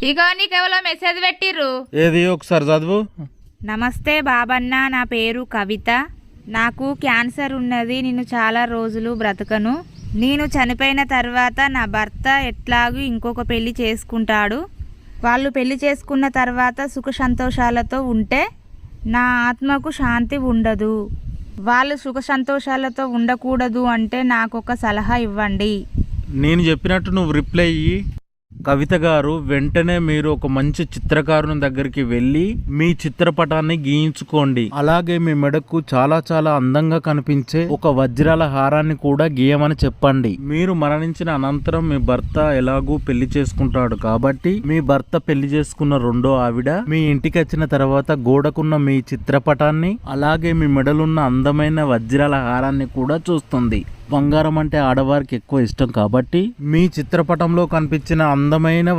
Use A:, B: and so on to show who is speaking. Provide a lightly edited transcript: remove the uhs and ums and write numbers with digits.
A: ఇగో నీకెవరో message పెట్టిర్రు.
B: ఏది ఒకసారి చదువు.
A: నమస్తే బాబన్న, నా పేరు కవిత. నాకు క్యాన్సర్ ఉన్నది. నేను చాలా రోజులు బ్రతకను. నేను చనిపోయిన తర్వాత నా భర్త ఎట్లాగూ ఇంకొక పెళ్లి చేసుకుంటాడు. వాళ్ళు పెళ్లి చేసుకున్న తర్వాత సుఖ సంతోషాలతో ఉంటే నా ఆత్మకు శాంతి ఉండదు. వాళ్ళు సుఖ సంతోషాలతో ఉండకూడదు అంటే నాకు ఒక సలహా ఇవ్వండి.
B: నేను చెప్పినట్టు నువ్వు రిప్లై ఇయ్యి. కవిత గారు, వెంటనే మీరు ఒక మంచి చిత్రకారుని దగ్గరికి వెళ్ళి మీ చిత్రపటాన్ని గీయించుకోండి. అలాగే మీ మెడకు చాలా చాలా అందంగా కనిపించే ఒక వజ్రాల హారాన్ని కూడా గీయమని చెప్పండి. మీరు మరణించిన అనంతరం మీ భర్త ఎలాగూ పెళ్లి చేసుకుంటాడు కాబట్టి మీ భర్త పెళ్లి చేసుకున్న రెండో ఆవిడ మీ ఇంటికి వచ్చిన తర్వాత గోడకున్న మీ చిత్రపటాన్ని అలాగే మీ మెడలున్న అందమైన వజ్రాల హారాన్ని కూడా చూస్తుంది. బంగారం అంటే ఆడవారికి ఎక్కువ ఇష్టం కాబట్టి మీ చిత్రపటంలో కనిపించిన అందమైన